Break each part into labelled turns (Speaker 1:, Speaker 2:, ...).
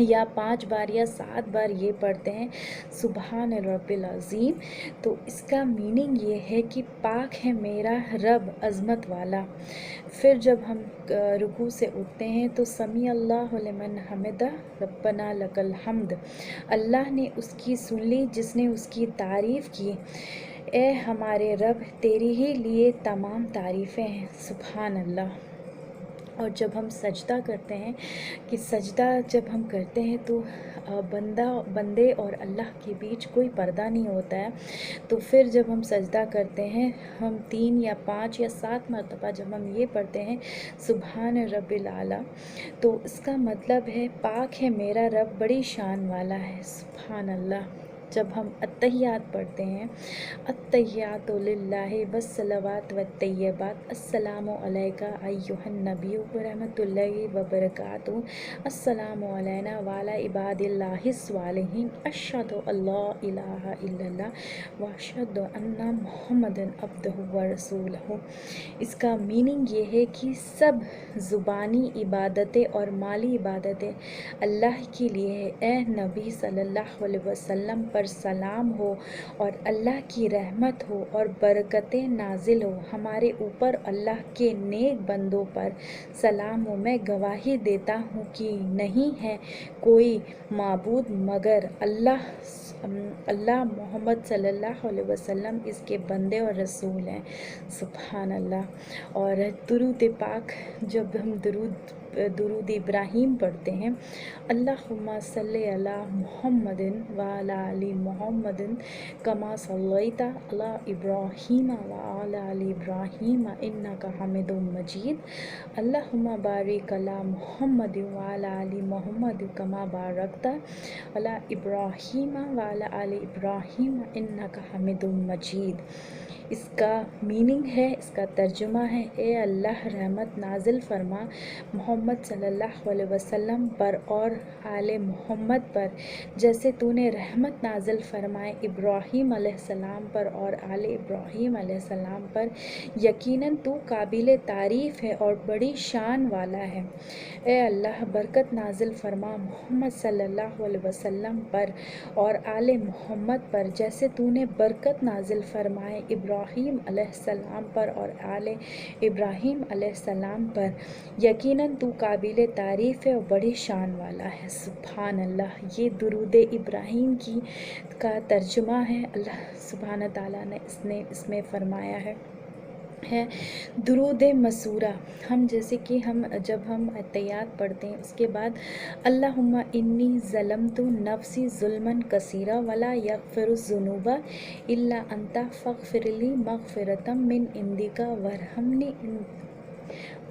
Speaker 1: یا 5 بار یا 7 بار یہ پڑھتے ہیں سبحان رب العظیم، تو اس کا میننگ یہ ہے کہ پاک ہے میرا رب عظمت والا۔ پھر جب ہم رکوع سے اٹھتے ہیں تو سمیع اللہ لمن حمدہ ربنا لک الحمد، اللہ نے اس کی سن لی جس نے اس کی تعریف کی، اے ہمارے رب تیری ہی لیے تمام تعریفیں ہیں، سبحان اللہ۔ اور جب ہم سجدہ کرتے ہیں کہ سجدہ جب ہم کرتے ہیں تو بندے اور اللہ کے بیچ کوئی پردہ نہیں ہوتا ہے، تو پھر جب ہم سجدہ کرتے ہیں ہم 3 یا 5 یا 7 مرتبہ جب ہم یہ پڑھتے ہیں سبحان رب العلیٰ، تو اس کا مطلب ہے پاک ہے میرا رب بڑی شان والا ہے، سبحان اللہ۔ جب ہم التحیات پڑھتے ہیں التحیات للہ والصلوات والطیبات، السلام علیکہ ایہا النبی ورحمۃ اللہ وبرکاتہ، السلام علینا وعلی عباد اللہ الصالحین، اشہد ان لا الہ الا اللہ واشہد ان محمد عبدہ ورسولہ۔ اس کا میننگ یہ ہے کہ سب زبانی عبادتیں اور مالی عبادتیں اللہ کے لیے ہے، اے نبی صلی اللہ علیہ وسلم پر سلام ہو اور اللہ کی رحمت ہو اور برکتیں نازل ہو ہمارے اوپر، اللہ کے نیک بندوں پر سلام ہو۔ میں گواہی دیتا ہوں کہ نہیں ہے کوئی معبود مگر اللہ، محمد صلی اللہ علیہ وسلم اس کے بندے اور رسول ہیں، سبحان اللہ۔ اور درود پاک جب ہم درود ابراہیم پڑھتے ہیں، اللہم صلی علی محمد وعلی آل محمد کما صلیت علی ابراہیم وعلی آل ابراہیم انک حمید مجید، اللہم بارک علی محمد وعلی آل محمد کما بارکت علی ابراہیم وعلی آل ابراہیم انک حمید مجید۔ اس کا میننگ ہے، اس کا ترجمہ ہے، اے اللہ رحمت نازل فرما محمد صلی اللہ علیہ وسلم پر اور آل محمد پر، جیسے تو نے رحمت نازل فرمائے ابراہیم علیہ السلام پر اور آل ابراہیم علیہ السلام پر، یقیناً تو قابل تعریف ہے اور بڑی شان والا ہے۔ اے اللہ برکت نازل فرما محمد صلی اللہ علیہ وسلم پر اور آل محمد پر، جیسے تو نے برکت نازل فرمائے ابراہیم علیہ السلام پر اور آل ابراہیم علیہ السلام پر، یقیناً تو قابل تعریف ہے اور بڑی شان والا ہے، سبحان اللہ۔ یہ درود ابراہیم کا ترجمہ ہے، اللہ سبحانہ تعالیٰ نے اس میں فرمایا ہے درود مسورہ۔ ہم جیسے کہ جب ہم التحیات پڑھتے ہیں اس کے بعد اللہم انی ظلمت نفسی ظلما کثیرا ولا یغفر الذنوب الا انت فاغفر لی مغفرۃ من عندک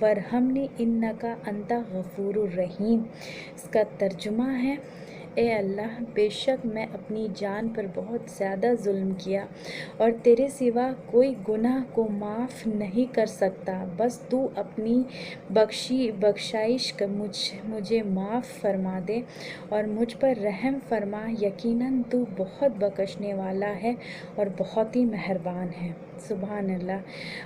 Speaker 1: وارحمنی انک انت غفور الرحیم۔ اس کا ترجمہ ہے، اے اللہ بے شک میں اپنی جان پر بہت زیادہ ظلم کیا اور تیرے سوا کوئی گناہ کو معاف نہیں کر سکتا، بس تو اپنی بخشائش کا مجھے معاف فرما دے اور مجھ پر رحم فرما، یقیناً تو بہت بخشنے والا ہے اور بہت ہی مہربان ہے، سبحان اللہ۔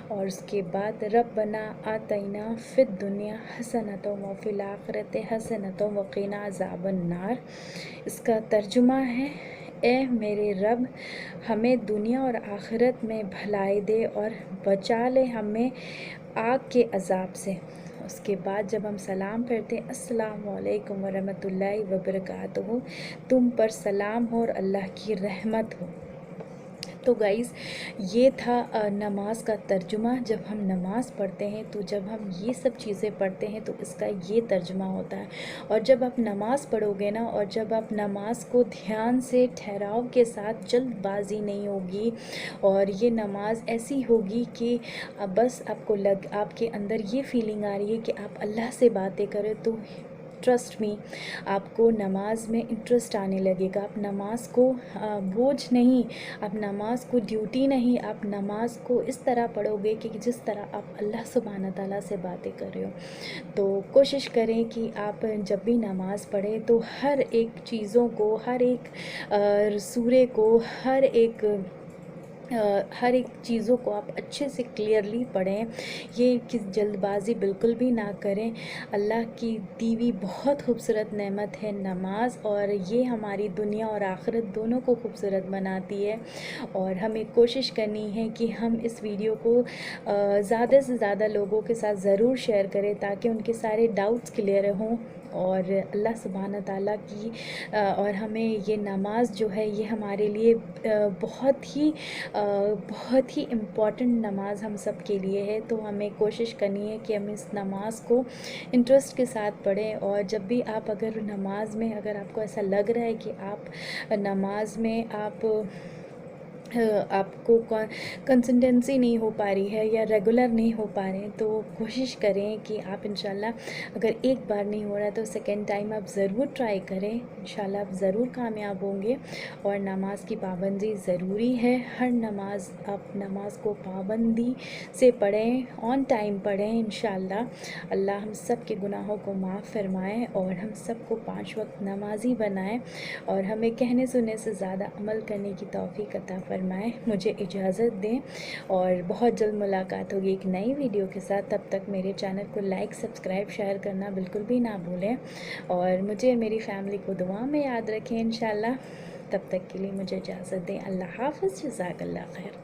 Speaker 1: اور اس کے بعد ربنا آتینا فی الدنیا حسنۃ وفی الآخرۃ حسنۃ وقنا عذاب النار۔ اس کا ترجمہ ہے، اے میرے رب ہمیں دنیا اور آخرت میں بھلائی دے اور بچا لے ہمیں آگ کے عذاب سے۔ اس کے بعد جب ہم سلام پڑھتے ہیں السلام علیکم ورحمۃ اللہ وبرکاتہ، تم پر سلام ہو اور اللہ کی رحمت ہو۔ تو گائز یہ تھا نماز کا ترجمہ۔ جب ہم نماز پڑھتے ہیں تو جب ہم یہ سب چیزیں پڑھتے ہیں تو اس کا یہ ترجمہ ہوتا ہے، اور جب آپ نماز پڑھو گے نا، اور جب آپ نماز کو دھیان سے ٹھہراؤ کے ساتھ، جلد بازی نہیں ہوگی، اور یہ نماز ایسی ہوگی کہ بس آپ کے اندر یہ فیلنگ آ رہی ہے کہ آپ اللہ سے باتیں کریں، تو ٹرسٹ می آپ کو نماز میں انٹرسٹ آنے لگے گا۔ آپ نماز کو بوجھ نہیں، آپ نماز کو ڈیوٹی نہیں، آپ نماز کو اس طرح پڑھو گے کہ جس طرح آپ اللہ سبحانہ تعالیٰ سے باتیں کر رہے ہو۔ تو کوشش کریں کہ آپ جب بھی نماز پڑھیں تو ہر ایک چیزوں کو، ہر ایک سورے کو، ہر ایک ہر ایک چیزوں کو آپ اچھے سے کلیئرلی پڑھیں، یہ کس جلد بازی بالکل بھی نہ کریں۔ اللہ کی دی ہوئی بہت خوبصورت نعمت ہے نماز، اور یہ ہماری دنیا اور آخرت دونوں کو خوبصورت بناتی ہے، اور ہمیں کوشش کرنی ہے کہ ہم اس ویڈیو کو زیادہ سے زیادہ لوگوں کے ساتھ ضرور شیئر کریں تاکہ ان کے سارے ڈاؤٹس کلیئر ہوں، اور اللہ سبحانہ تعالیٰ کی اور ہمیں یہ نماز جو ہے یہ ہمارے لیے بہت ہی امپورٹنٹ نماز ہم سب کے لیے ہے، تو ہمیں کوشش کرنی ہے کہ ہم اس نماز کو انٹرسٹ کے ساتھ پڑھیں۔ اور جب بھی آپ اگر نماز میں اگر آپ کو ایسا لگ رہا ہے کہ آپ نماز میں آپ کو کنسسٹنسی نہیں ہو پا رہی ہے یا ریگولر نہیں ہو پا رہے ہیں، تو کوشش کریں کہ آپ انشاءاللہ اگر ایک بار نہیں ہو رہا ہے تو سیکنڈ ٹائم آپ ضرور ٹرائی کریں، انشاءاللہ آپ ضرور کامیاب ہوں گے۔ اور نماز کی پابندی ضروری ہے، ہر نماز آپ نماز کو پابندی سے پڑھیں، آن ٹائم پڑھیں، انشاءاللہ اللہ ہم سب کے گناہوں کو معاف فرمائے اور ہم سب کو 5 وقت نمازی بنائے، اور ہمیں کہنے سننے سے زیادہ عمل کرنے کی توفیق عطا فرمائے۔ مجھے اجازت دیں، اور بہت جلد ملاقات ہوگی ایک نئی ویڈیو کے ساتھ۔ تب تک میرے چینل کو لائک، سبسکرائب، شیئر کرنا بالکل بھی نہ بھولیں، اور مجھے میری فیملی کو دعا میں یاد رکھیں انشاءاللہ۔ تب تک کے لیے مجھے اجازت دیں، اللہ حافظ، جزاک اللہ خیر۔